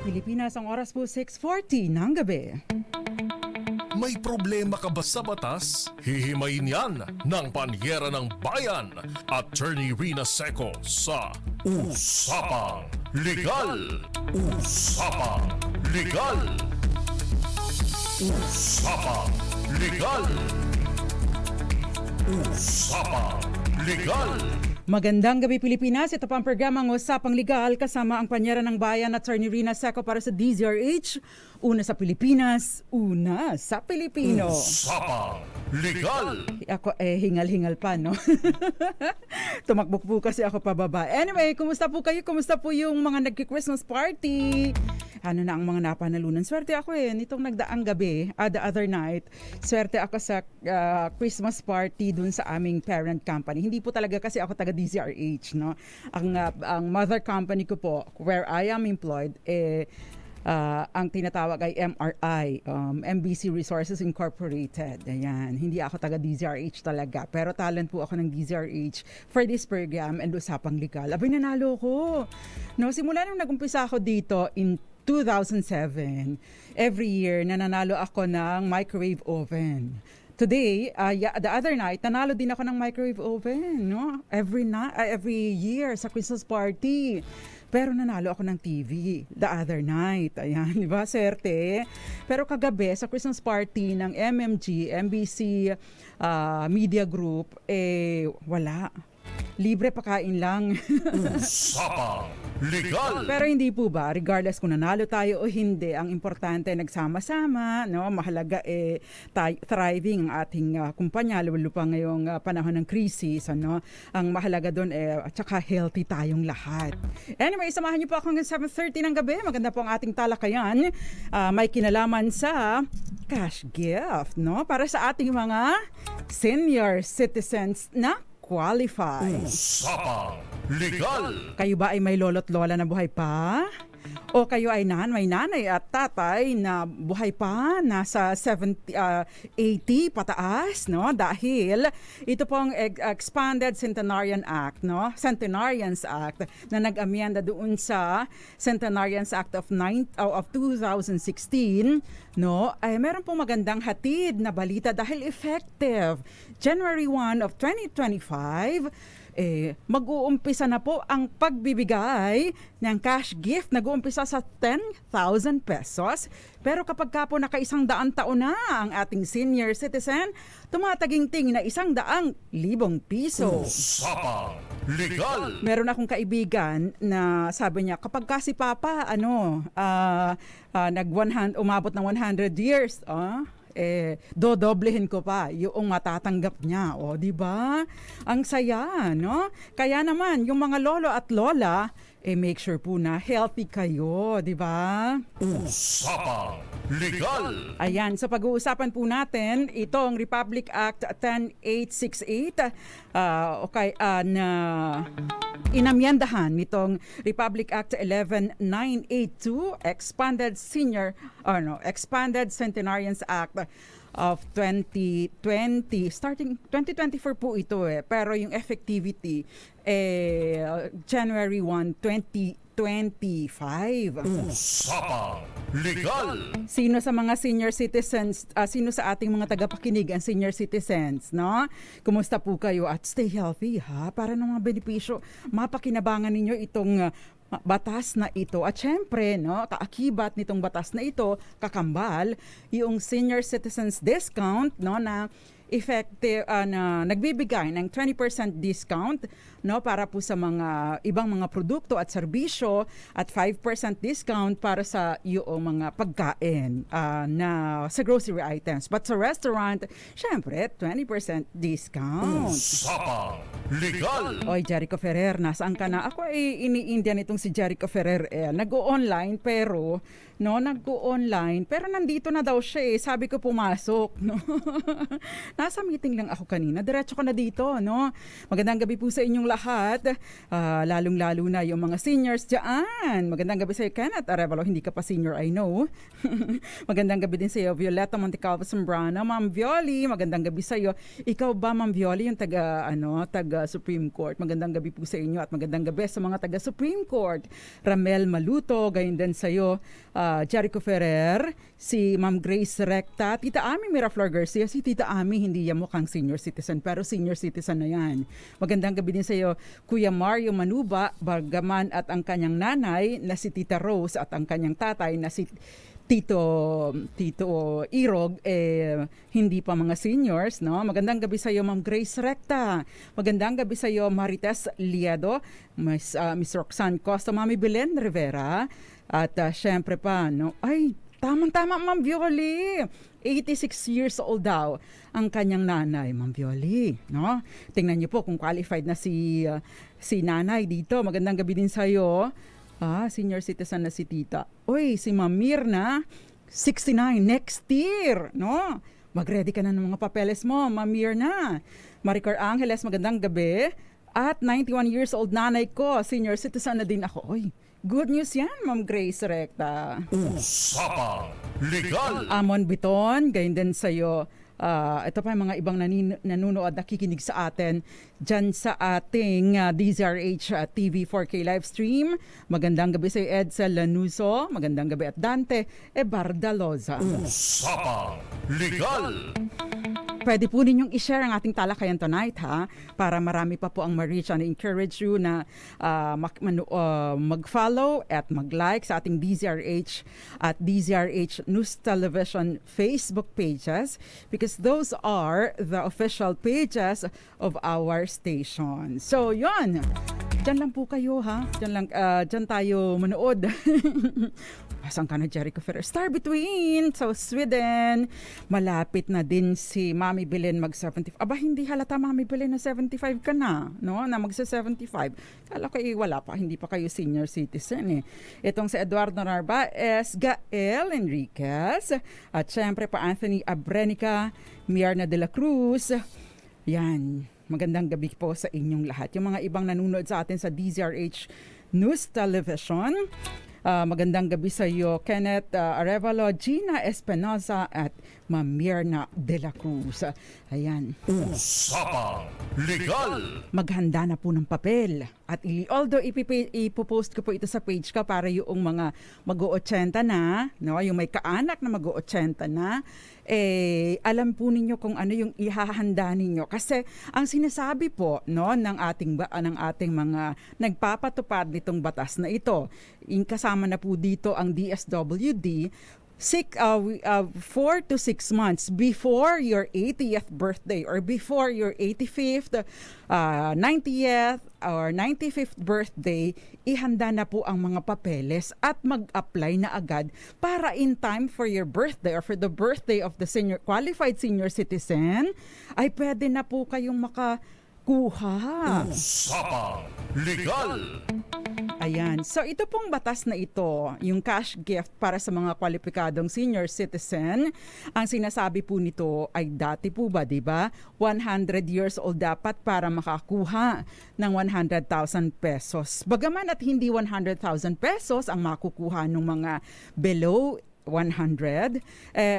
Pilipinas, ang oras po 6:40 ng gabi. May problema ka ba sa batas? Hihimayin yan ng Panyera ng Bayan, Attorney Rina Seco sa Usapang Legal. Usapang Legal. Usapang Legal. Usapang Legal. Magandang gabi Pilipinas, ito pa ang programang Usapang Legal kasama ang Panyera ng Bayan, Attorney Rina Seco para sa DZRH. Una sa Pilipinas, una sa Pilipino. Usapang Legal. Ako hingal-hingal pa, no? Tumakbok po kasi ako pababa. Anyway, kumusta po kayo? Kumusta po yung mga nagki-Christmas party? Ano na ang mga napanalunan? Swerte ako nitong nagdaang gabi, the other night. Swerte ako sa Christmas party dun sa aming parent company. Hindi po talaga kasi ako taga DZRH, no? Ang mother company ko po, where I am employed, ang tinatawag ay MRI, MBC Resources Incorporated. Ayan, hindi ako taga DZRH talaga. Pero talent po ako ng DZRH for this program and Usapang Legal. Abay, nanalo ko. No, simula nung nag-umpisa ako dito in 2007, every year nananalo ako ng microwave oven. Today, the other night, nanalo din ako ng microwave oven, no? Every year sa Christmas party. Pero nanalo ako ng TV the other night. Ayan, di ba? Swerte. Pero kagabi sa Christmas party ng MMG, MBC Media Group, wala. Libre pakain lang. Usapang Legal. Pero hindi po ba, regardless kung nanalo tayo o hindi, ang importante nagsama-sama, no? Mahalaga thriving ang ating kumpanya, lalo pa ngayong panahon ng crisis, ano? Ang mahalaga doon at saka healthy tayong lahat. Anyway, samahan niyo po ako hanggang 7:30 ng gabi. Maganda po ang ating talakayan. May kinalaman sa cash gift, no? Para sa ating mga senior citizens na qualify. Usapang Legal. Kayo ba ay may lolo't lola na buhay pa? O kayo ay may nanay at tatay na buhay pa, nasa 70, 80 pataas, no? Dahil ito pong Expanded Centenarian Act, no? Centenarians Act na nag-amyenda doon sa Centenarians Act of 2016, no? Ay meron pong magandang hatid na balita dahil effective January 1 of 2025, mag-uumpisa na po ang pagbibigay ng cash gift. Nag-uumpisa sa 10,000 pesos. Pero kapag ka po naka-100 taon na ang ating senior citizen, tumataginting na 100,000 piso. Usapang Legal. Meron akong kaibigan na sabi niya, kapag kasi papa, umabot ng 100 years, dodoblehin ko pa yung matatanggap niya. O, di ba? Ang saya, no? Kaya naman, yung mga lolo at lola, make sure po na healthy kayo, di ba? Usapang Legal. Ayan, so pag-uusapan po natin itong Republic Act 10868 na inamyandahan nitong Republic Act 11982 Expanded Centenarians Act of 2020. Starting 2024 po ito pero yung effectivity January 1, 2025. Usapang Legal. Sino sa mga senior citizens, sino sa ating mga tagapakinig ang senior citizens, no? Kumusta po kayo at stay healthy, ha? Para ng mga benepisyo, mapakinabangan ninyo itong batas na ito. At syempre, no, kaakibat nitong batas na ito, kakambal, yung senior citizens discount, no, na effective na nagbibigay ng 20% discount, no, para po sa mga ibang mga produkto at serbisyo at 5% discount para sa yung mga pagkain na sa grocery items. But sa restaurant, syempre 20% discount. Usapang Legal. Oy, Jericho Ferrer, nasaan ka na? Ako ay ini-Indian itong si Jericho Ferrer. Nag-o-online pero nag-o-online pero nandito na daw siya. Sabi ko pumasok, no. nasa meeting lang ako kanina. Diretso ko na dito, no? Magandang gabi po sa inyong lahat. Lalong-lalo na yung mga seniors dyan. Magandang gabi sa iyo, Kenneth Arevalo. Hindi ka pa senior, I know. Magandang gabi din sa iyo, Violeta Montecalvo Zambrana. Ma'am Violi, magandang gabi sa iyo. Ikaw ba, Ma'am Violi, yung taga Supreme Court? Magandang gabi po sa inyo at magandang gabi sa mga taga Supreme Court. Ramel Maluto, gayon din sa iyo. Jericho Ferrer, si Ma'am Grace Recta, Tita Ami Miraflor Garcia. Si Tita Ami, hindi yan mukhang senior citizen, pero senior citizen na yan. Magandang gabi din sa iyo, Kuya Mario Manuba, Bargaman at ang kanyang nanay na si Tita Rose at ang kanyang tatay na si Tito Irog, hindi pa mga seniors, no? Magandang gabi sa iyo, Ma'am Grace Recta. Magandang gabi sa iyo, Marites Liedo, Miss Roxanne Costa, Mami Belen Rivera, at syempre pa, no? Ay, tamang-tama, Ma'am Violi. 86 years old daw ang kanyang nanay, Ma'am Violi, no? Tingnan niyo po kung qualified na si nanay dito. Magandang gabi din sa iyo. Senior citizen na si Tita. Uy, si Ma'am Mirna, 69 next year, no? Mag-ready ka na ng mga papeles mo, Ma'am Mirna. Maricar Angeles, magandang gabi. At 91 years old nanay ko, senior citizen na din ako. Uy, good news yan, Ma'am Grace Recta. Usapang Legal. Amon Biton, gayon din sa'yo. Ito pa yung mga ibang nanonood, nakikinig sa atin dyan sa ating DZRH TV 4K live stream. Magandang gabi sa Edsel Lanuso, magandang gabi at Dante Bardaloza. Usapang Legal. Pwede po ninyong i-share ang ating talakayan tonight, ha? Para marami pa po ang ma-reach. And encourage you na mag-follow at mag-like sa ating DZRH at DZRH News Television Facebook pages because those are the official pages of our station. So, yun. Diyan lang po kayo, ha? Diyan tayo manood. Saan ka na, Jericho Ferrer? Star Between, so Sweden. Malapit na din si Mami Belen mag-75. Aba, hindi halata, Mami Belen, na 75 ka na, no? Na magsa-75. Kala ko, wala pa, hindi pa kayo senior citizen, eh. Itong si Eduardo Narvaez, Gael Enriquez, at syempre pa Anthony Abrenica, Mierna de la Cruz. Yan. Magandang gabi po sa inyong lahat. Yung mga ibang nanonood sa atin sa DZRH News Television. Magandang gabi sa iyo, Kenneth Arevalo, Gina Espinosa at Ma'am Mierna de la Cruz. Ayan. Usapang Legal. Maghanda na po ng papel. At although ipopost ko po ito sa page ko para yung mga mag-80 na, no, yung may kaanak na mag-80 na, alam po ninyo kung ano yung ihahanda ninyo. Kasi ang sinasabi po, no, ng ating mga nagpapatupad nitong batas na ito, kasama na po dito ang DSWD, 4 to 6 months before your 80th birthday or before your 85th, 90th or 95th birthday, ihanda na po ang mga papeles at mag-apply na agad para in time for your birthday or for the birthday of the qualified senior citizen, ay pwede na po kayong makakuha. Usapang Legal. Ayan. So ito pong batas na ito, yung cash gift para sa mga kwalipikadong senior citizen, ang sinasabi po nito ay dati po ba, di ba? 100 years old dapat para makakuha ng 100,000 pesos. Bagaman at hindi 100,000 pesos ang makukuha ng mga below 100,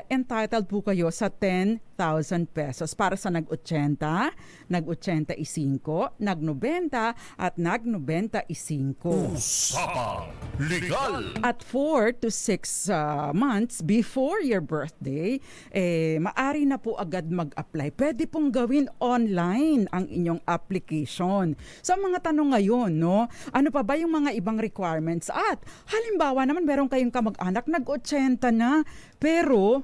entitled po kayo sa 10,000 pesos para sa nag-80, nag-85, nag-90 at nag-95. Usapang Legal. At 4 to 6 months before your birthday, maari na po agad mag-apply. Pwede pong gawin online ang inyong application. So mga tanong ngayon, no? Ano pa ba yung mga ibang requirements? At halimbawa naman meron kayong kamag-anak nag-80 na pero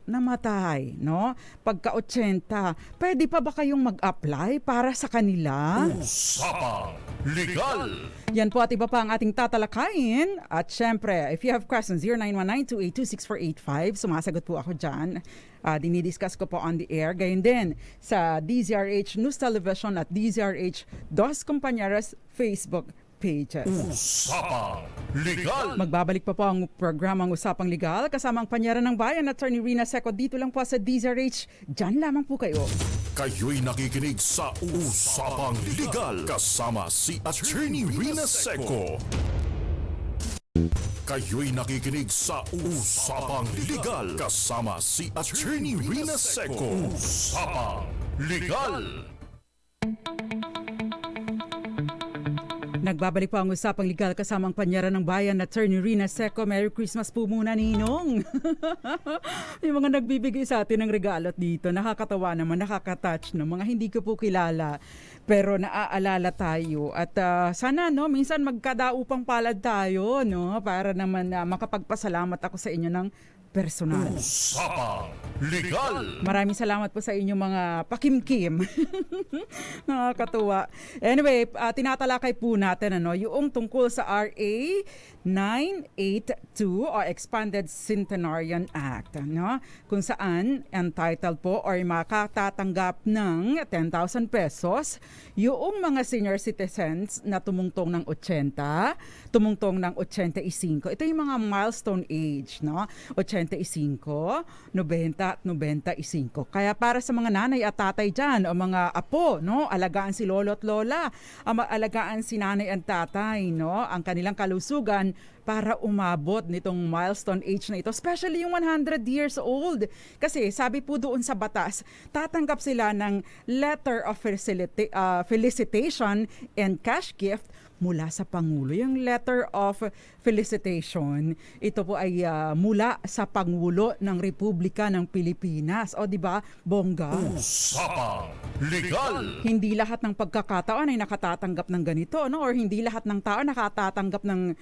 namatay, no? Pagka-80, pwede pa ba kayong mag-apply para sa kanila? Usapang Legal. Yan po at iba pa ang ating tatalakayin. At syempre, if you have questions, 0919-282-6485, sumasagot po ako dyan. Dinidiscuss ko po on the air. Gayun din sa DZRH News Television at DZRH Dos Compañeras Facebook pages. Usapang Legal. Magbabalik pa po ang programang Usapang Legal kasama ang panyaran ng bayan, Attorney Rina Seco, dito lang po sa DZRH. Diyan lamang po kayo. Kayo'y nakikinig sa Usapang Legal kasama si Attorney Rina Seco. Kayo'y nakikinig sa Usapang Legal kasama si Attorney Rina Seco. Usapang Legal. Nagbabalik po ang Usapang Legal kasama ang panyaran ng bayan, Attorney Rina Seco. Merry Christmas po muna, Ninong. Yung mga nagbibigay sa atin ng regalo dito, nakakatawa naman, nakakatouch no, mga hindi ko po kilala. Pero naaalala tayo at sana no, minsan magkadaupang palad tayo no, para naman makapagpasalamat ako sa inyo ng personal. Usapang Legal. Maraming salamat po sa inyong mga pakimkim. Nakakatuwa. Anyway, tinatalakay po natin yung tungkol sa RA 982 o Expanded Centenarian Act, no? Kung saan entitled po or makatatanggap ng 10,000 pesos yung mga senior citizens na tumungtong ng 80, tumungtong ng 85. Ito yung mga milestone age, no? 85, 90 at 95. Kaya para sa mga nanay at tatay dyan o mga apo, no? Alagaan si lolo at lola, alagaan si nanay at tatay, no? Ang kanilang kalusugan para umabot nitong milestone age na ito, especially yung 100 years old. Kasi sabi po doon sa batas, tatanggap sila ng letter of felicitation and cash gift mula sa Pangulo. Yung letter of felicitation, ito po ay mula sa Pangulo ng Republika ng Pilipinas. O di ba, bongga? Usapang Legal. Hindi lahat ng pagkakataon ay nakatatanggap ng ganito, no? Or hindi lahat ng tao nakatatanggap ng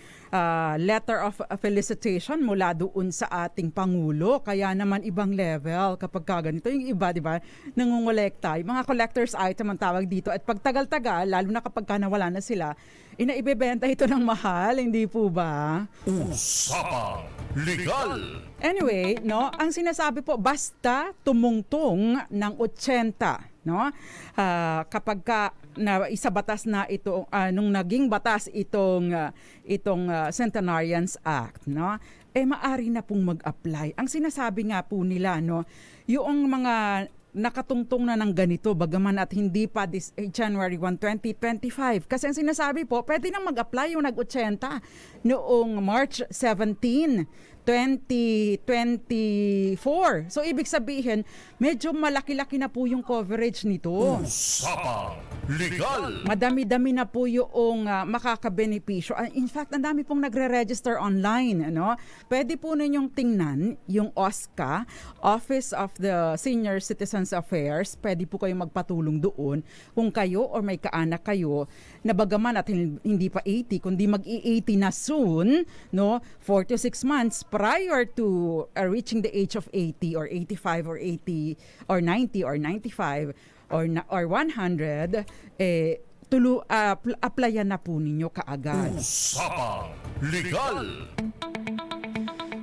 letter of felicitation mula doon sa ating Pangulo. Kaya naman ibang level kapag ganito. Yung iba, di ba, nangungolekta. Yung mga collector's item ang tawag dito. At pagtagal-tagal, lalo na kapag nawala na sila, inaibebenta ito ng mahal, hindi po ba? Usapang Legal. Anyway, no, ang sinasabi po, basta tumungtong ng 80, no? Kapag na isa batas na ito, nung naging batas itong Centenarians Act, no? Maari na pong mag-apply. Ang sinasabi nga po nila, no, yung mga nakatungtong na ng ganito, bagaman at hindi pa January 1, 2025. Kasi ang sinasabi po, pwede nang mag-apply yung nag-80 noong March 17, 2024. So, ibig sabihin, medyo malaki-laki na po yung coverage nito. Usapang Legal. Madami-dami na po yung makakabenepisyo. In fact, ang dami pong nagre-register online. Ano? Pwede po ninyong tingnan yung OSCA, Office of the Senior Citizens Affairs. Pwede po kayong magpatulong doon kung kayo or may kaanak kayo na bagaman at hindi pa 80, kundi mag-i-80 na soon, no? 4 to 6 months prior to reaching the age of 80 or 85 or 80 or 90 or 95 or 100, applyan na po ninyo kaagad. Usapang Legal.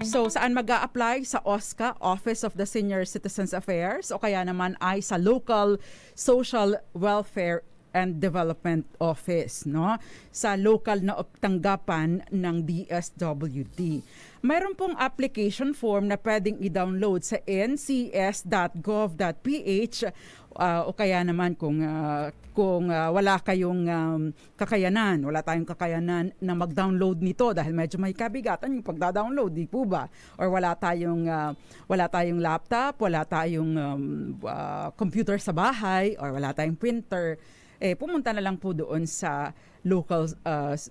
So, saan mag-a-apply? Sa OSCA, Office of the Senior Citizens Affairs, o kaya naman ay sa local social welfare and Development Office, no? Sa local na tanggapan ng DSWD. Mayroon pong application form na pwedeng i-download sa ncs.gov.ph o kaya naman kung wala kayong kakayanan, wala tayong kakayanan na mag-download nito dahil medyo may kabigatan yung pagda-download, di po ba? Or wala tayong laptop, wala tayong computer sa bahay, or wala tayong printer, pumunta na lang po doon sa local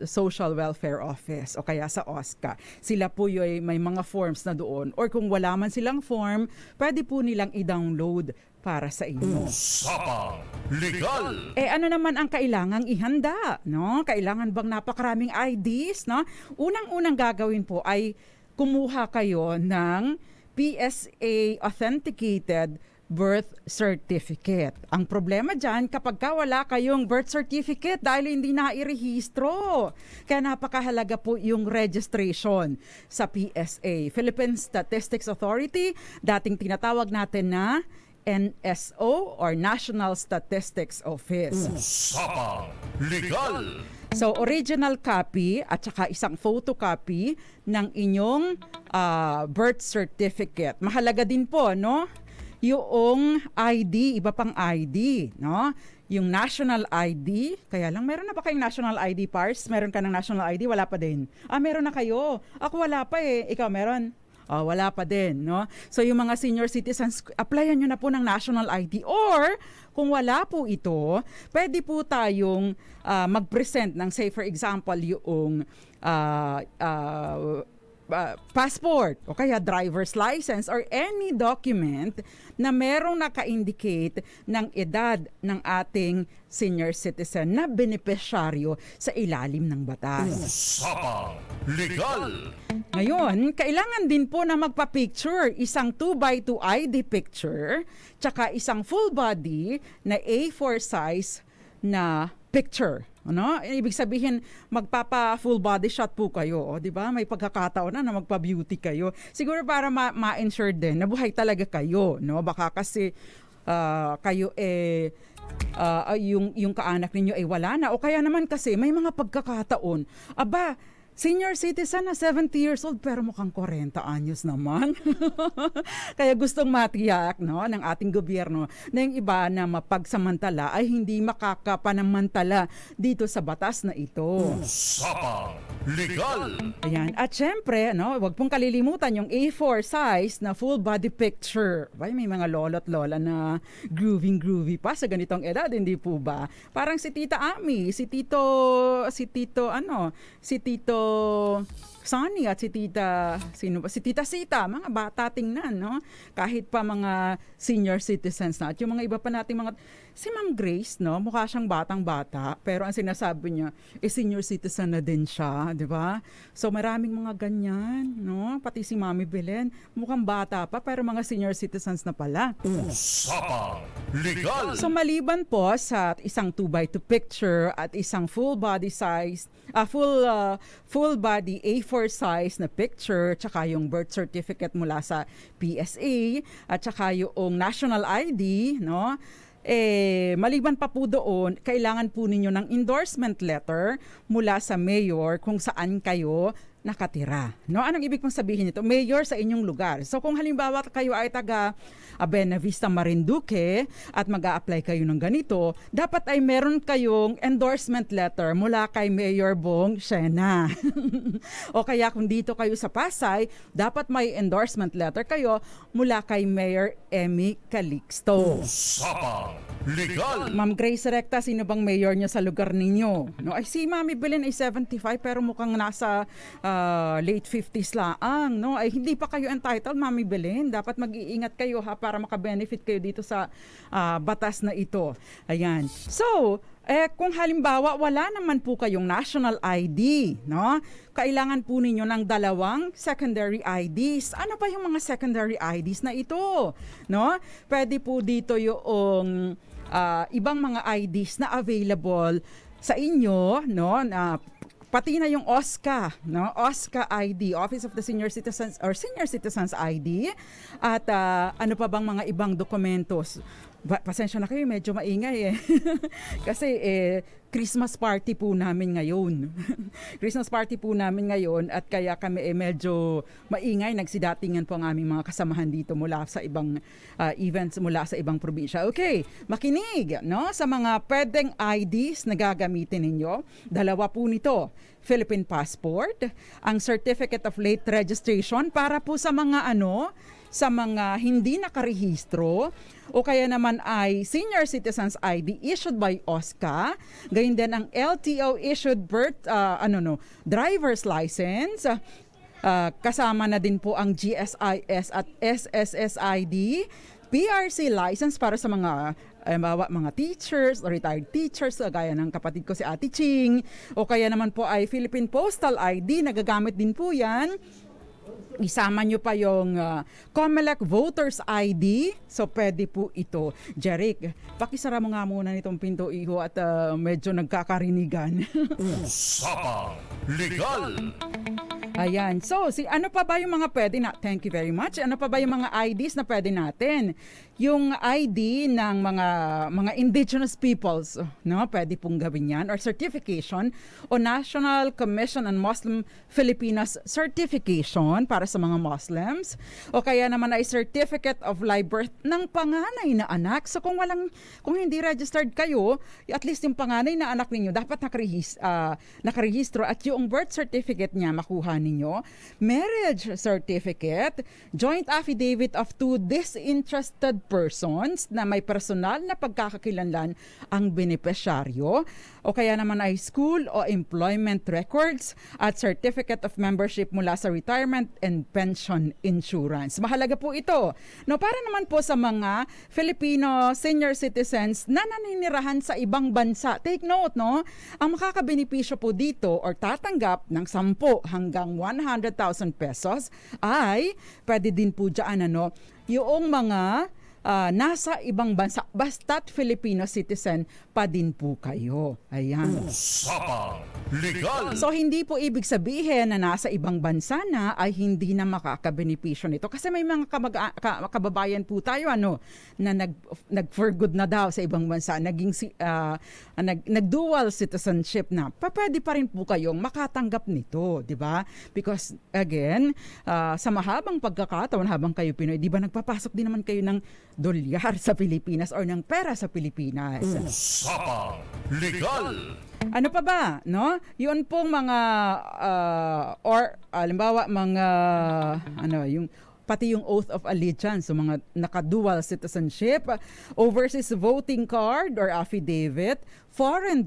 social welfare office o kaya sa OSCA. Sila po may mga forms na doon, or kung wala man silang form, pwede po nilang i-download para sa inyo. Usapang Legal. Ano naman ang kailangang ihanda, no? Kailangan bang napakaraming IDs, no? Unang-unang gagawin po ay kumuha kayo ng PSA authenticated birth certificate. Ang problema dyan, kapag wala kayong birth certificate dahil hindi na-irehistro. Kaya napakahalaga po yung registration sa PSA, Philippine Statistics Authority, dating tinatawag natin na NSO or National Statistics Office. Usapang Legal. So, original copy at saka isang photocopy ng inyong birth certificate. Mahalaga din po, no? Yung ID, iba pang ID, no? Yung national ID, kaya lang meron na ba kayong national ID, Pars? Meron ka ng national ID? Wala pa din. Meron na kayo. Ako wala pa eh. Ikaw meron? Wala pa din, no? So yung mga senior citizens, applyan nyo na po ng national ID. Or, kung wala po ito, pwede po tayong mag-present ng, say for example, yung passport o kaya driver's license or any document na merong naka-indicate ng edad ng ating senior citizen na benepisyaryo sa ilalim ng batas. Usapang Legal. Ngayon, kailangan din po na magpa-picture, isang 2x2 ID picture, tsaka isang full body na A4 size na picture. Ano? Ibig sabihin, magpapa full body shot po kayo, 'di ba? May pagkakataon na magpa-beauty kayo. Siguro para ma-ensure din na buhay talaga kayo, no? Baka kasi kayo yung kaanak ninyo ay wala na o kaya naman kasi may mga pagkakataon. Senior citizen na 70 years old pero mukhang 40 anyos naman. Kaya gustong matiyak, no, ng ating gobyerno na yung iba na mapagsamantala ay hindi makakapanamantala dito sa batas na ito. Usapang Legal. Ayan. At syempre, no, wag pong kalilimutan yung A4 size na full body picture. May mga lolo't lola na groovy pa sa ganitong edad, hindi po ba? Parang si Tita Ami, si Tito Sonny at si Tita Sita, mga bata tingnan, no? Kahit pa mga senior citizens na. At yung mga iba pa nating si Ma'am Grace, no? Mukha siyang batang-bata, pero ang sinasabi niya, senior citizen na din siya, di ba? So maraming mga ganyan, no? Pati si Mami Belen, mukhang bata pa, pero mga senior citizens na pala. Usapang Legal. So maliban po sa isang 2x2 picture at isang full body size, full body A4 size na picture, tsaka yung birth certificate mula sa PSA, at tsaka yung national ID, no? Maliban pa po doon, kailangan po ninyo ng endorsement letter mula sa mayor kung saan kayo nakatira. No, anong ibig pong sabihin nito? Mayor sa inyong lugar. So kung halimbawa kayo ay taga Buenavista, Marinduque at mag-a-apply kayo ng ganito, dapat ay meron kayong endorsement letter mula kay Mayor Bong Shena. O kaya kung dito kayo sa Pasay, dapat may endorsement letter kayo mula kay Mayor Emmy Calixto. Usapang Legal. Ma'am Grace Recta, sino bang mayor niyo sa lugar ninyo? No, ay si Mami Belen ay 75 pero mukhang nasa late 50s lang, no? Ay hindi pa kayo entitled, Mami Belen. Dapat mag-iingat kayo para maka-benefit kayo dito sa batas na ito. Ayan. So, kung halimbawa wala naman po kayong national ID, no? Kailangan po ninyo ng 2 secondary IDs. Ano pa yung mga secondary IDs na ito, no? Pwede po dito yung ibang mga IDs na available sa inyo, no? Na pati na yung OSCA, no? OSCA ID, Office of the Senior Citizens or Senior Citizens ID, at ano pa bang mga ibang dokumentos. Pasensya na kayo, medyo maingay eh. Kasi Christmas party po namin ngayon. Christmas party po namin ngayon at kaya kami medyo maingay. Nagsidatingan po ang aming mga kasamahan dito mula sa ibang events mula sa ibang probinsya. Okay, makinig, no? Sa mga pwedeng IDs na gagamitin ninyo. 2 po nito. Philippine passport, ang certificate of late registration para po sa mga sa mga hindi nakarehistro, o kaya naman ay Senior Citizens ID issued by OSCA, gayon din ang LTO issued driver's license, kasama na din po ang GSIS at SSSID, PRC license para sa mga teachers o retired teachers, gaya ng kapatid ko si Ate Ching, o kaya naman po ay Philippine Postal ID, nagagamit din po yan. Isama nyo pa yung COMELEC Voters ID. So, pwede po ito. Jeric, pakisara mo nga muna nitong pinto, iho, at medyo nagkakarinigan. Usapang Legal. Ayan. So, ano pa ba yung mga pwede na? Thank you very much. Ano pa ba yung mga IDs na pwede natin? Yung ID ng mga indigenous peoples, no? Pwede pong gawin yan. Or certification o National Commission on Muslim Filipinos certification para sa mga Muslims. O kaya naman ay certificate of live birth ng panganay na anak. So kung hindi registered kayo, at least yung panganay na anak ninyo dapat nakarehistro at yung birth certificate niya makuha ninyo. Marriage certificate, joint affidavit of two disinterested persons na may personal na pagkakakilanlan ang benepisyaryo, o kaya naman ay school o employment records at certificate of membership mula sa retirement and pension insurance. Mahalaga po ito. No, para naman po sa mga Filipino senior citizens na naninirahan sa ibang bansa. Take note, no? Ang makakabenepisyo po dito or tatanggap ng 10 hanggang 100,000 pesos ay pwede din po dyan yung mga nasa ibang bansa, basta't Filipino citizen pa din po kayo. Ayan. Usapang Legal. So hindi po ibig sabihin na nasa ibang bansa na ay hindi na makakabenepisyo nito. Kasi may mga kababayan po tayo na nag-for good na daw sa ibang bansa, nag-dual citizenship na. Pwede pa rin po kayong makatanggap nito, di ba? Because again, sa mahabang pagkakataon habang kayo Pinoy, di ba nagpapasok din naman kayo ng dolyar sa Pilipinas or ng pera sa Pilipinas. Usapang Legal. Ano pa ba, no? Yun pong mga halimbawa pati yung oath of allegiance, so mga naka-dual citizenship, overseas voting card or affidavit, foreign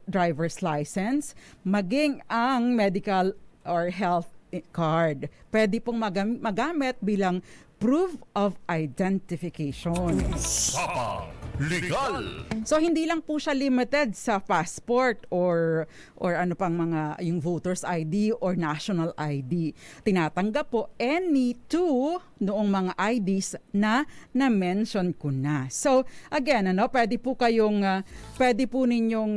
driver's license, maging ang medical or health card. Pwede pong magamit bilang proof of identification. Usapang Legal. So hindi lang po siya limited sa passport or ano pang mga yung voter's ID or national ID. Tinatanggap po any two noong mga IDs na na-mention ko na. So again, pwede po ninyong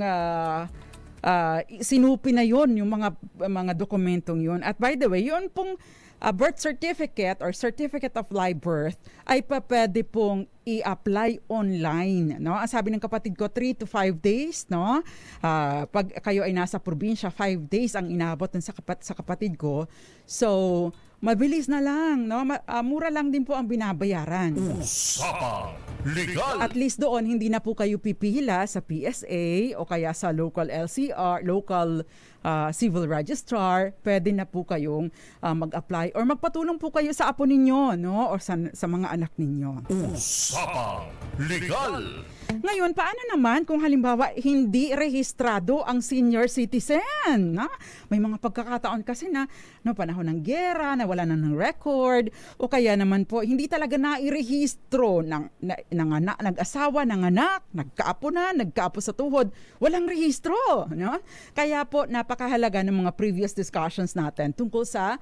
sinupi na yon yung mga dokumentong yon. At by the way, yun pong birth certificate or certificate of live birth ay pwede pong i-apply online, no? Ang sabi ng kapatid ko 3 to 5 days, no? Pag kayo ay nasa probinsya, 5 days ang inabot sa kapatid ko. So mabilis na lang, no? Mura lang din po ang binabayaran. Usapang Legal. At least doon hindi na po kayo pipila sa PSA o kaya sa local LCR, local civil registrar. Pwede na po kayong mag-apply or magpatulong po kayo sa apo ninyo, no? Or sa mga anak ninyo. Usapang Legal. Ngayon, paano naman kung halimbawa hindi rehistrado ang senior citizen? May mga pagkakataon kasi na panahon ng giyera, na wala na ng record, o kaya naman po hindi talaga nairehistro nag-asawa, nanganak, nagkaapo sa tuhod, walang rehistro. No? Kaya po napakahalaga ng mga previous discussions natin tungkol sa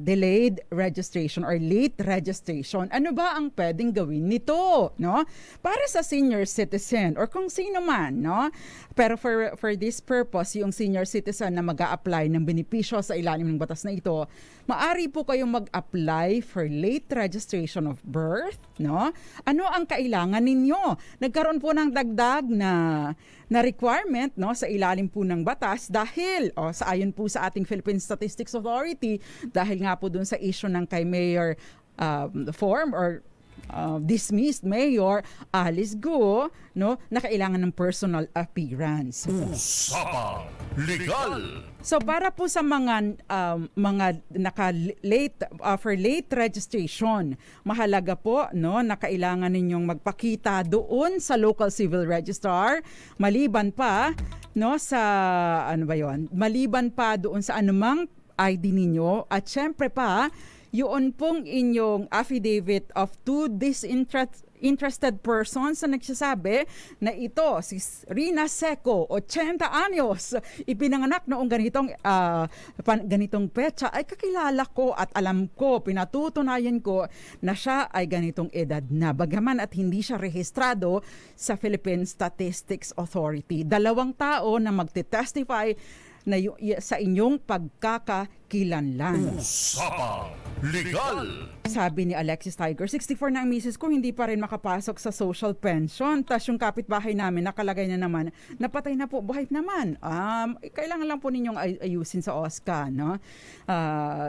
delayed registration or late registration. Ano ba ang pwedeng gawin nito? No? Para sa senior citizen or kung sino man, no? Pero for this purpose, yung senior citizen na mag-a-apply ng benepisyo sa ilalim ng batas na ito, maari po kayong mag-apply for late registration of birth, no? Ano ang kailangan ninyo? Nagkaroon po ng dagdag na requirement, no, sa ilalim po ng batas dahil sa ayon po sa ating Philippine Statistics Authority, dahil nga po dun sa issue ng kay Mayor form or dismissed Mayor Alice Go, no, na kailangan ng personal appearance. Usapang Legal. So para po sa mga naka-late for late registration, mahalaga po, no, na kailangan ninyong magpakita doon sa local civil registrar maliban pa, no, sa maliban pa doon sa anumang ID ninyo at syempre pa yun pong inyong affidavit of two disinterested persons na nagsasabi na ito, si Rina Seco, 80 anyos, ipinanganak noong ganitong petsa, ay kakilala ko at alam ko, pinatutunayan ko na siya ay ganitong edad na. Bagaman at hindi siya rehistrado sa Philippine Statistics Authority. 2 tao na magte-testify sa inyong pagkakakilanlan. Usapang Legal. Sabi ni Alexis Tiger, 64 na ang misis ko, hindi pa rin makapasok sa social pension. Tapos yung kapitbahay namin, nakalagay na naman, napatay na po, buhay naman. Kailangan lang po ninyong ayusin sa OSCA, no?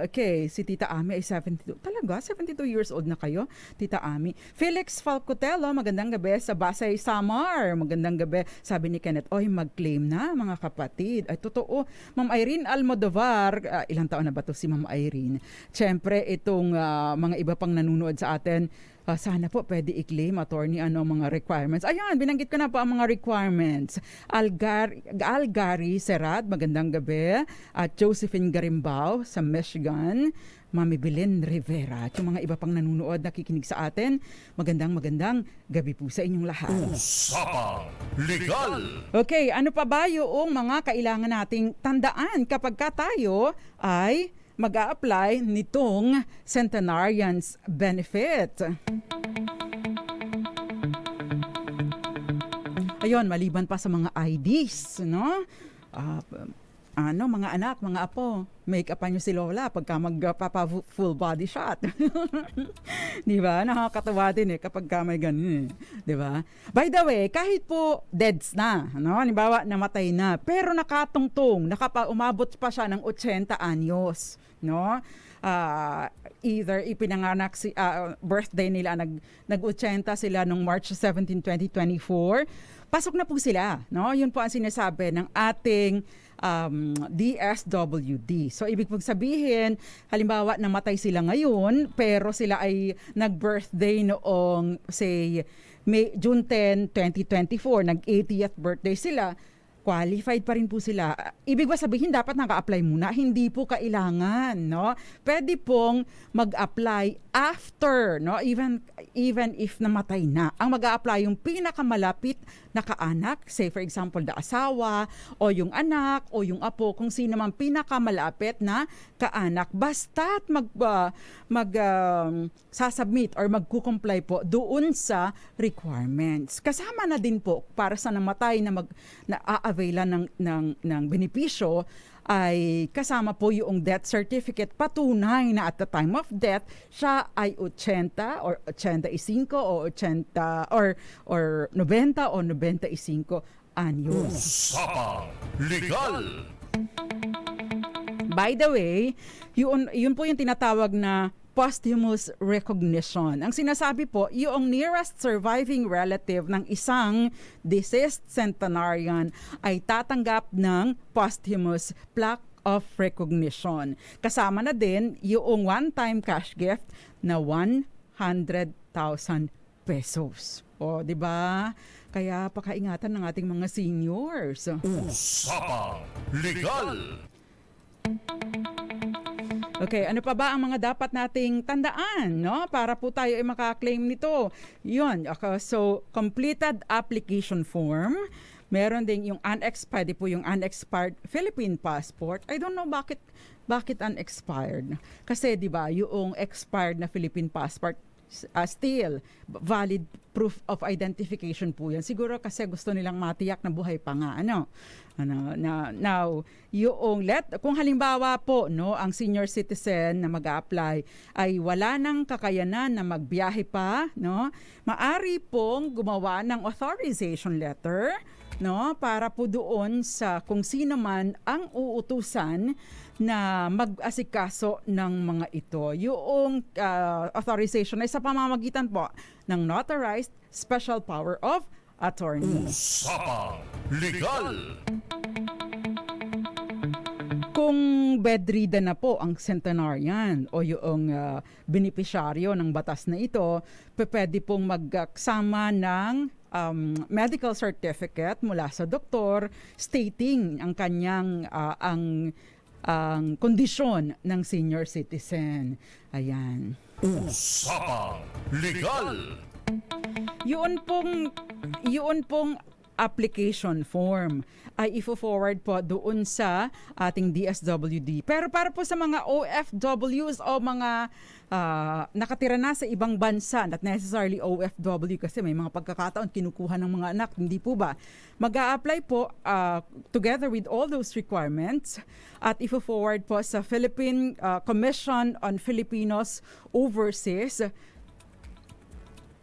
Okay, si Tita Ami ay 72. Talaga? 72 years old na kayo, Tita Ami. Felix Falcotelo, magandang gabi sa Basay, Samar. Magandang gabi. Sabi ni Kenneth, oy, mag-claim na mga kapatid. Ay, totoo. Ma'am Irene Almodovar, ilang taon na ba to si Ma'am Irene? Siyempre, itong mga iba pang nanonood sa atin, sana po pwede i-claim, attorney, mga requirements. Ayan, binanggit ko na po ang mga requirements. Algari Serad, magandang gabi. At Josephine Garimbao sa Michigan. Mami Belen Rivera. At yung mga iba pang nanonood, nakikinig sa atin, magandang gabi po sa inyong lahat. Usapang Legal. Okay, ano pa ba yung mga kailangan nating tandaan kapag ka tayo ay mag-a-apply nitong Centenarians Benefit? Ayun, maliban pa sa mga IDs, no? Mga anak, mga apo, make-upan nyo si Lola pagka magpapa-full body shot. Di ba? Nakakatawa din kapag may ganun. Di ba? By the way, kahit po deads na, no? Halimbawa, namatay na, pero nakatungtong, umabot pa siya ng 80 anyos, no? Either ipinanganak birthday nila, nag-80 sila nung March 17, 2024, pasok na po sila, no? Yun po ang sinasabi ng ating DSWD. So, ibig pong sabihin, halimbawa, namatay sila ngayon, pero sila ay nag-birthday noong, say, June 10, 2024, nag-80th birthday sila, qualified pa rin po sila. Ibig ba sabihin, dapat naka-apply muna? Hindi po kailangan, no? Pwede pong mag-apply after, no? Even if namatay na. Ang mag-a-apply yung pinakamalapit na kaanak, say for example, the asawa, o yung anak, o yung apo, kung sino man pinakamalapit na kaanak. Basta't sasubmit or magkukomply po doon sa requirements. Kasama na din po para sa namatay na availan ng benepisyo ay kasama po yung death certificate, patunay na at the time of death siya ay 80 or 85 o 80 or 90 o 95 anyos. Usapang Legal. By the way, yun po yung tinatawag na posthumous recognition. Ang sinasabi po, yung nearest surviving relative ng isang deceased centenarian ay tatanggap ng posthumous plaque of recognition. Kasama na din yung one-time cash gift na 100,000 pesos. O, di ba? Kaya pakaingatan ng ating mga seniors. Usapang Legal. Okay, ano pa ba ang mga dapat nating tandaan, no? Para po tayo ay makaklaim nito. Yun, okay, so completed application form. Meron din yung unexpired, po yung unexpired Philippine passport. I don't know bakit unexpired. Kasi 'di ba, yung expired na Philippine passport still valid proof of identification po yan. Siguro kasi gusto nilang matiyak na buhay pa nga. Now, kung halimbawa po, no, ang senior citizen na mag-a-apply ay wala nang kakayanan na magbiyahe pa, no, maari pong gumawa ng authorization letter, no, para po doon sa kung sino man ang uutusan na mag-asikaso ng mga ito. Yung authorization ay sa pamamagitan po ng notarized special power of attorney. Usapang Legal. Kung bedridden na po ang centenarian o yung benepisyaryo ng batas na ito, pwede pong magsama ng medical certificate mula sa doktor stating ang kanyang ang kondisyon ng senior citizen. Ayan. Usapang Legal. Yun pong application form ay ifo-forward po doon sa ating DSWD. Pero para po sa mga OFWs o mga nakatira na sa ibang bansa, not necessarily OFW kasi may mga pagkakataon kinukuha ng mga anak, hindi po ba? Mag-a-apply po together with all those requirements at ifo-forward po sa Philippine Commission on Filipinos Overseas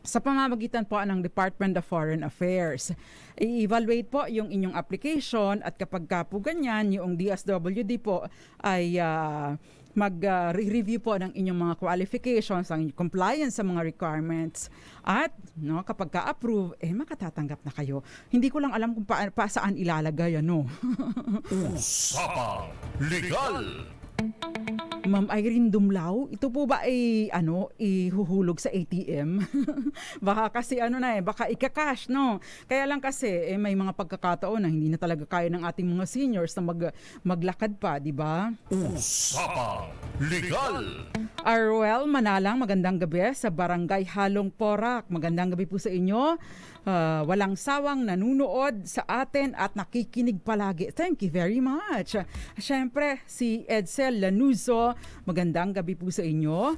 sa pamamagitan po ng Department of Foreign Affairs. I-evaluate po yung inyong application at kapag ka po ganyan, yung DSWD po ay mag-review po ng inyong mga qualifications, ang compliance sa mga requirements at kapag ka-approve, makatatanggap na kayo. Hindi ko lang alam kung saan ilalagay, Usapang Legal. Ma'am Irene Dumlao, ito po ba ay ihuhulog sa ATM? Baka kasi baka ika-cash, no? Kaya lang kasi may mga pagkakataon na hindi na talaga kaya ng ating mga seniors na maglakad pa, di ba? Usapang Legal. Arwel Manalang, magandang gabi sa Barangay Halong Porac. Magandang gabi po sa inyo. Walang sawang nanunood sa atin at nakikinig palagi. Thank you very much. Siyempre, si Edsel Lanuso, magandang gabi po sa inyo.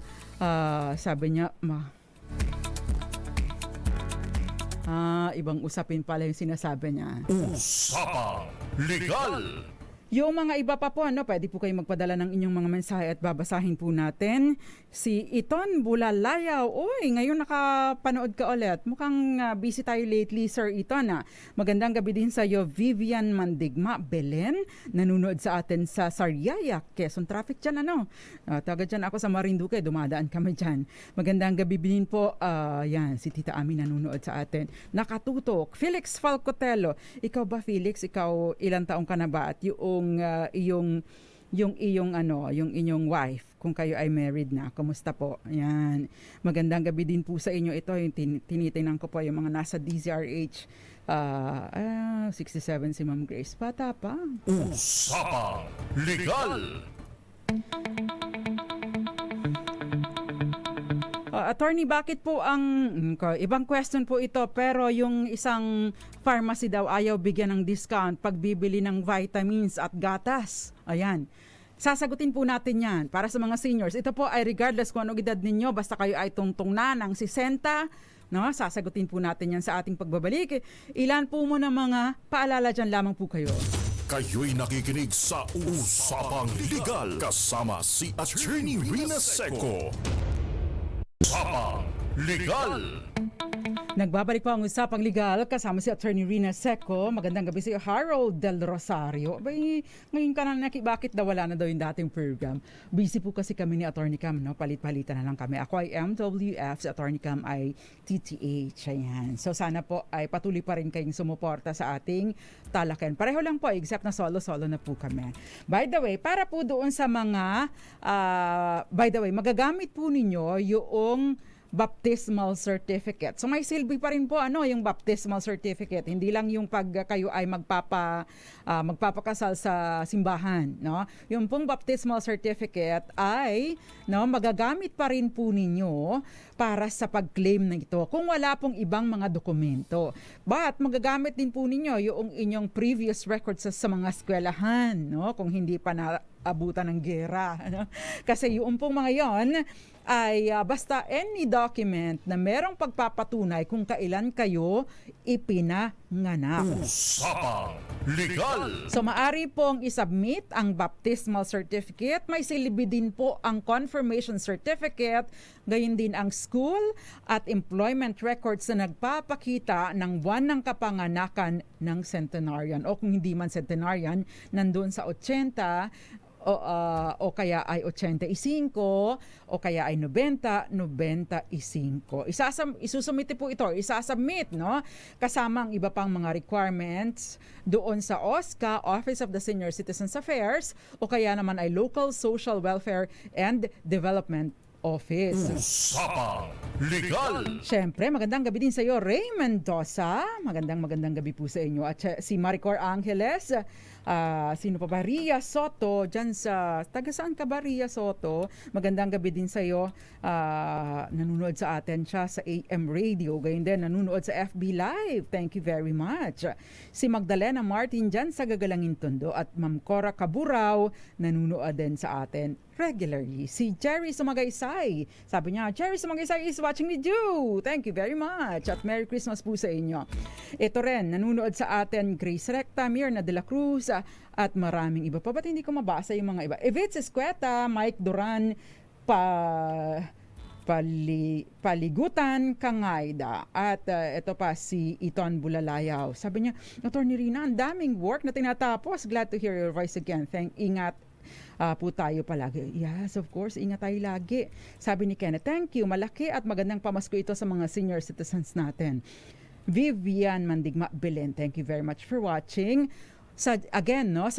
Sabi niya, ibang usapin pala yung sinasabi niya. Usapang Legal. Yung mga iba pa po, pwede po kayo magpadala ng inyong mga mensahe at babasahin po natin. Si Iton Bulalayaw, ngayon nakapanood ka ulit. Mukhang busy tayo lately, Sir Iton. Magandang gabi din sa iyo, Vivian Mandigma Belen. Nanunood sa atin sa Sariaya, Quezon. Traffic dyan, taga dyan ako sa Marinduque, dumadaan kami dyan. Magandang gabi din po, si Tita Ami nanunood sa atin. Nakatutok, Felix Falcotelo. Ikaw ba, Felix? Ikaw, ilang taong ka na ba? At yung inyong wife, kung kayo ay married na, kumusta po? Ayan. Magandang gabi din po sa inyo. Ito yung tinitingnan ko po yung mga nasa DZRH. 67 si Ma'am Grace. Bata pa. Usapang Legal. Attorney, bakit po ibang question po ito, pero yung isang pharmacy daw ayaw bigyan ng discount pagbibili ng vitamins at gatas. Ayan. Sasagutin po natin yan para sa mga seniors. Ito po ay regardless kung anong edad ninyo, basta kayo ay tungtong na ng 60, sasagutin po natin yan sa ating pagbabalik. Ilan po muna mga paalala dyan lamang po kayo. Kayo'y nakikinig sa Usapang Legal kasama si Attorney Rina Seco. Usapang Legal. Nagbabalik po ang Usapang Legal kasama si Attorney Rina Seco. Magandang gabi sa iyo, Harold Del Rosario. Ngayon ka na bakit wala na daw yung dating program? Busy po kasi kami ni Attorney Cam, palit-palitan na lang kami. Ako ay MWF, si Attorney Cam ay TTH. Ayan. So sana po ay patuloy pa rin kayong sumuporta sa ating talakan. Pareho lang po, except na solo-solo na po kami. By the way, para po doon sa mga, magagamit po ninyo yung baptismal certificate. So may silbi pa rin po yung baptismal certificate. Hindi lang yung pag kayo ay magpapakasal sa simbahan, Yung pong baptismal certificate ay magagamit pa rin po ninyo para sa pag-claim na ito kung wala pong ibang mga dokumento. But magagamit din po ninyo yung inyong previous records sa mga eskwelahan, kung hindi pa naabutan ng gera. Kasi yung pong mga yon ay basta any document na merong pagpapatunay kung kailan kayo ipinanganak. Usapang Legal. So maari pong isubmit ang baptismal certificate. May silbi din po ang confirmation certificate. Gayon din ang school at employment records na nagpapakita ng buwan ng kapanganakan ng centenarian. O kung hindi man centenarian, nandun sa 80, o kaya ay 85 o kaya ay 90, 95. Isusumite po ito, isasubmit, kasama ang iba pang mga requirements doon sa OSCA, Office of the Senior Citizens Affairs, o kaya naman ay Local Social Welfare and Development Office. Usapang Legal. Siyempre, magandang gabi din sa iyo, Ray Mendoza. Magandang gabi po sa inyo. At si Maricor Angeles, Sino pa ba? Ria Soto, dyan sa, taga saan ka ba Ria Soto? Magandang gabi din sa'yo. Nanonood sa atin siya sa AM Radio. Gayon din, nanonood sa FB Live. Thank you very much. Si Magdalena Martin dyan sa Gagalangin Tondo at Ma'am Cora Kaburaw, nanonood din sa atin regularly. Si Jerry Sumagaysay. Sabi niya, Jerry Sumagaysay is watching with you. Thank you very much. At Merry Christmas po sa inyo. Ito rin, nanonood sa atin Grace Recta, Mirna de la Cruz, at maraming iba pa. Ba't hindi ko mabasa yung mga iba? Evitz Escueta, Mike Duran, Paligutan Kangayda, at ito pa si Iton Bulalayaw. Sabi niya, Attorney Rina, ang daming work na tinatapos. Glad to hear your voice again. Ingat po tayo palagi. Yes, of course, ingat tayo lagi. Sabi ni Kenneth, thank you. Malaki at magandang pamasko ito sa mga senior citizens natin. Vivian Mandigma Belen, thank you very much for watching. Sa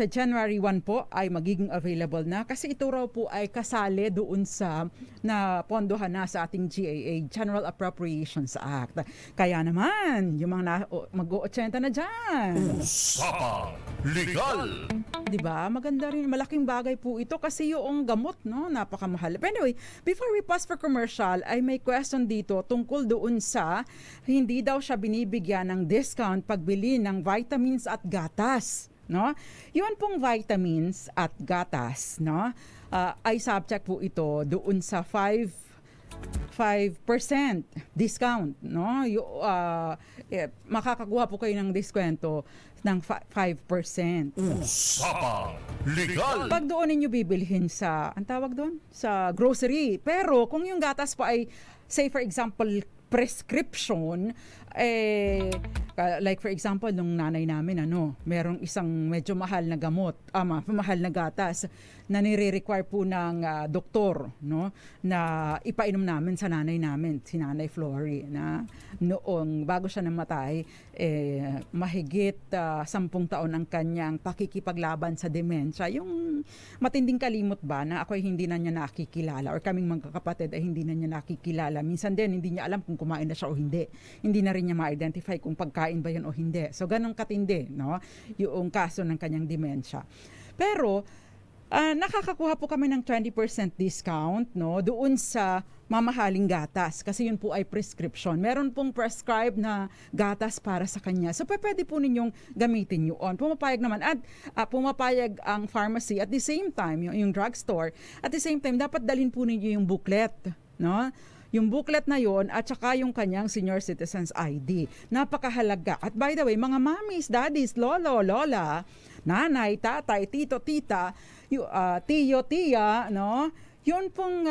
January 1 po ay magiging available na kasi ito raw po ay kasali doon sa na pondohan na sa ating GAA, General Appropriations Act. Kaya naman, yung mga mag-80 na dyan. Usapang Legal. Diba? Maganda rin. Malaking bagay po ito kasi yung gamot, no? Napakamahal. But anyway, before we pause for commercial, ay may question dito tungkol doon sa hindi daw siya binibigyan ng discount pagbili ng vitamins at gatas. No? Yun pong vitamins at gatas, no? Ay subject po ito doon sa 5% discount, no? Makakakuha po kayo ng diskwento ng 5%. Usapang Legal. Pag doon ninyo bibilhin sa, ang tawag doon? Sa grocery. Pero kung yung gatas po ay, say for example, prescription, like for example, nung nanay namin, merong isang medyo mahal na gamot, mahal na gatas, na nire-require po ng doktor, no, na ipainom namin sa nanay namin, si Nanay Flory, na noong bago siya namatay, mahigit 10 taon ang kanyang pakikipaglaban sa demensya. Yung matinding kalimot ba na ako ay hindi na niya nakikilala or kaming magkakapatid ay hindi na niya nakikilala. Minsan din hindi niya alam kung kumain na siya o hindi. Hindi na rin niya ma-identify kung pagkain ba yun o hindi. So ganun katindi, no, yung kaso ng kanyang demensya. Pero nakakakuha po kami ng 20% discount, no, doon sa mamahaling gatas kasi yun po ay prescription. Meron pong prescribed na gatas para sa kanya. So pwede po ninyong gamitin yun. Pumapayag naman at pumapayag ang pharmacy at the same time, yung drugstore, at the same time dapat dalhin po ninyo yung booklet, no? Yung booklet na yon at saka yung kanyang senior citizens ID. Napakahalaga. At by the way, mga mommies, daddies, lolo, lola, nanay, tatay, tito, tita, tiyo, tiya, no? Yun pong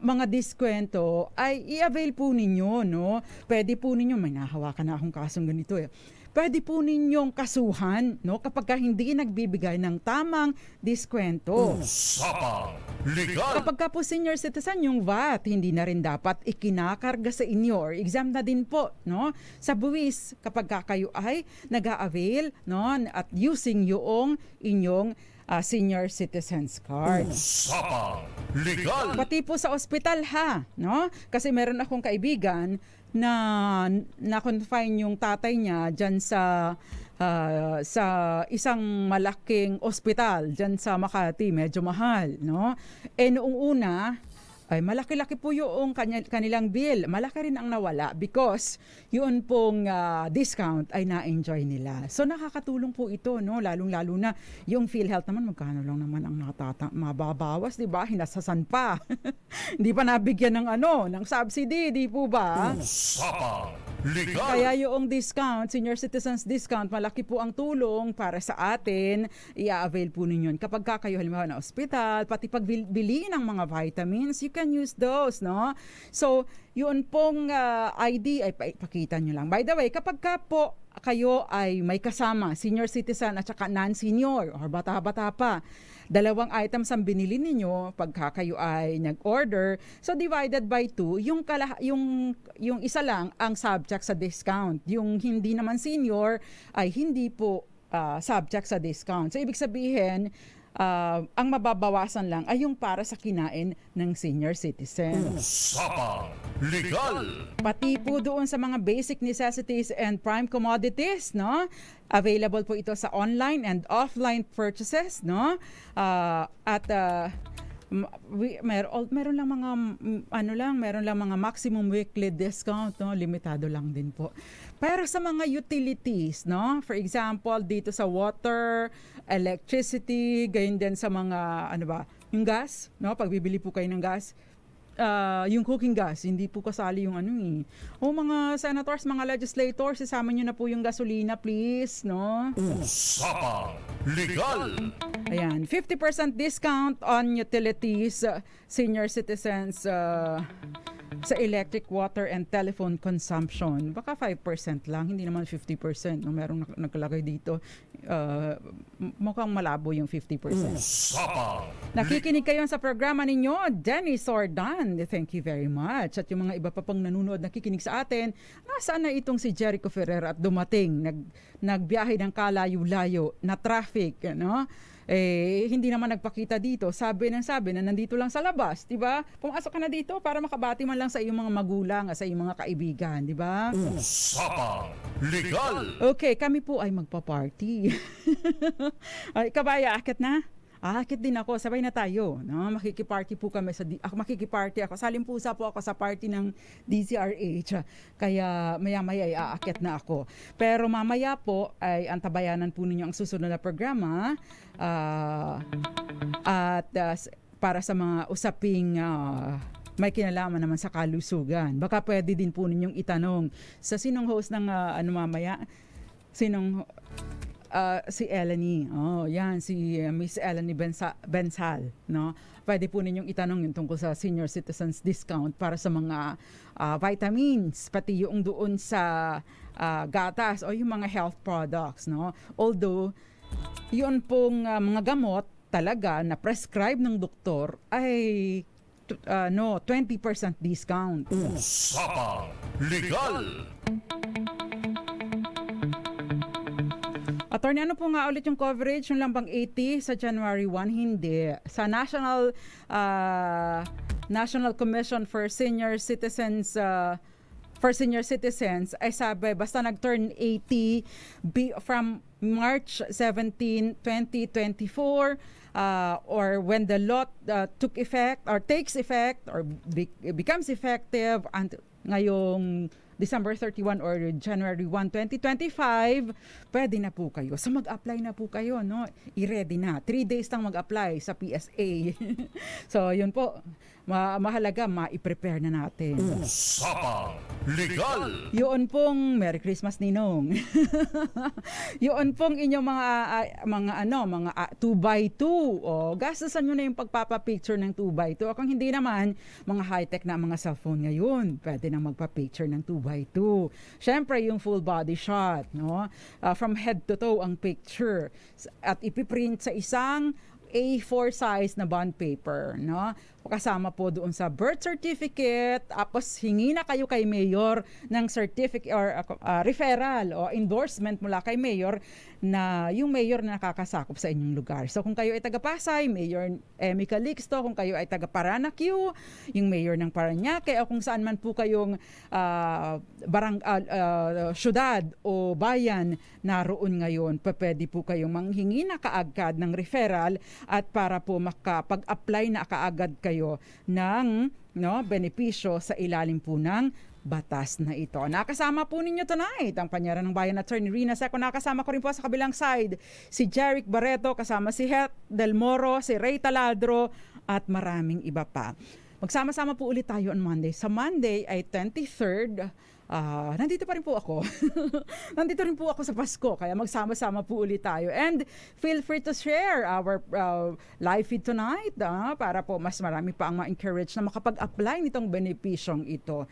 mga diskwento ay i-avail po ninyo, no? Pwede po ninyo, may nahawakan na akong kasong ganito pwede po ninyong kasuhan, no, kapag hindi nagbibigay ng tamang diskwento. Usapang Legal. Kapag ka po senior citizen, yung VAT, hindi na rin dapat ikinakarga sa inyo or exam na din po, no, sa buwis kapag kayo ay nag-a-avail, no, at using yung inyong senior citizens card. Usapang Legal. Pati po sa ospital no? Kasi meron akong kaibigan na confine yung tatay niya diyan sa isang malaking ospital diyan sa Makati, medyo mahal, no? Noong una ay malaki-laki po yung kanilang bill. Malaki rin ang nawala because yun pong discount ay na-enjoy nila. So nakakatulong po ito, no? Lalong-lalo na yung PhilHealth naman, magkano lang naman ang mababawas, di ba? Hinasasan pa. Hindi pa nabigyan ng subsidy, di po ba? Usapang Legal. Kaya yung discount, senior citizens discount, malaki po ang tulong para sa atin. I-avail po ninyo. Kapag kayo halimbawa na ospital, pati pagbili ng mga vitamins, you can use those, no? So, yun pong ID ay pakita nyo lang. By the way, kapag po kayo ay may kasama, senior citizen at saka non-senior or bata-bata pa, 2 items ang binili ninyo pagka kayo ay nag-order. So divided by 2, yung isa lang ang subject sa discount. Yung hindi naman senior ay hindi po subject sa discount. So ibig sabihin, ang mababawasan lang ay yung para sa kinain ng senior citizen. Usapang Legal. Pati po doon sa mga basic necessities and prime commodities, no? Available po ito sa online and offline purchases, no? Meron lang mga meron lang mga maximum weekly discount, no? Limitado lang din po. Pero sa mga utilities, no? For example, dito sa water, electricity, gayon din sa mga yung gas, no? Pag bibili po kayo ng gas, yung cooking gas, hindi po kasali yung mga senators, mga legislators, isama nyo na po yung gasolina, please, no? Usapang Legal. Ayan, 50% discount on utilities, senior citizens, sa electric, water, and telephone consumption. Baka 5% lang, hindi naman 50%. No? Merong nakalagay dito. Mukhang malabo yung 50%. Usapang Nakikinig kayo sa programa ninyo, Dennis Sordan. Thank you very much. At yung mga iba pa pang nanonood, nakikinig sa atin, nasaan na itong si Jericho Ferrer at dumating, nagbiyahe ng kalayo-layo na traffic, no? Hindi naman nagpakita dito. Sabi na nandito lang sa labas, 'di ba? Pumasok ka na dito para makabati man lang sa iyong mga magulang, sa iyong mga kaibigan, 'di ba? Usapang Legal. Okay, kami po ay magpa-party. Ay, kabaya, akit na? Akit din ako, sabay na tayo, no? Makikiparty po kami makikiparty ako. Salimpusa po ako sa party ng DZRH. Kaya maya-maya ay aakit na ako. Pero mamaya po ay antabayanan po ninyo ang susunod na programa. Para sa mga usaping may kinalaman naman sa kalusugan. Baka pwede din po ninyong itanong sa sinong host ng mamaya? Si Eleni. Yan, si Miss Eleni Bensal, no? Pwede po ninyong itanong yung tungkol sa senior citizens discount para sa mga vitamins, pati yung doon sa gatas o yung mga health products, no? Although, yun pong mga gamot talaga na prescribe ng doktor ay 20% discount. Usapang Legal. Attorney, ano po nga ulit yung coverage? Yung lang bang 80 sa January 1? Hindi. Sa National Commission for Senior Citizens ay sabi basta nag-turn 80 from March 17, 2024 or when the law took effect or takes effect or becomes effective ngayong December 31 or January 1, 2025, pwede na po kayo. So mag-apply na po kayo, no? I-ready na. 3 days lang mag-apply sa PSA. So yun po, mahalaga ma-i-prepare na natin. Usapang Legal. Yun pong Merry Christmas, Ninong. Yun pong inyong mga 2x2. Gastasan nyo na yung pagpapapicture ng 2x2. Kung hindi naman, mga high-tech na mga cellphone ngayon, pwede na magpa-picture ng 2x2. Siyempre, yung full body shot, no? From head to toe ang picture. At ipiprint sa isang A4 size na bond paper, no? Kasama po doon sa birth certificate, tapos hingi na kayo kay mayor ng certificate or referral o endorsement mula kay mayor na yung mayor na nakakasakop sa inyong lugar. So kung kayo ay taga Pasay, Mayor Emmy Calixto, kung kayo ay taga Paranaque, yung mayor ng Parañaque, o kung saan man po kayong syudad o bayan naroon ngayon, pwede po kayong manghingi na kaagad ng referral at para po makapag-apply na kaagad kayo ng benepisyo sa ilalim po ng batas na ito. Nakasama po ninyo tonight ang Panyaran ng Bayan Attorney Rina Seco. Nakasama ko rin po sa kabilang side si Jeric Barreto, kasama si Het Del Moro, si Ray Taladro at maraming iba pa. Magsama-sama po ulit tayo on Monday. Sa Monday ay 23rd. Nandito pa rin po ako. Nandito rin po ako sa Pasko, kaya magsama-sama po ulit tayo. And feel free to share our live feed tonight para po mas marami pa ang ma-encourage na makapag-apply nitong benepisyong ito.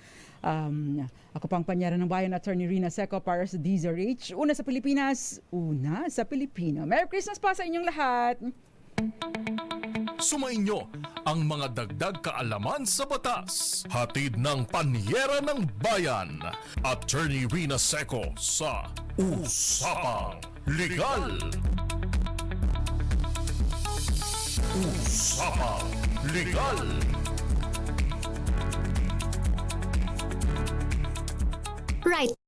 Ako pang Panyaran ng Bayan Attorney Rina Seco para sa DZRH. Una sa Pilipinas, una sa Pilipino. Merry Christmas pa sa inyong lahat! Sumainyo ang mga dagdag kaalaman sa batas. Hatid ng Panyera ng Bayan. Attorney Rina Seco sa Usapang Legal. Usapang Legal. Right.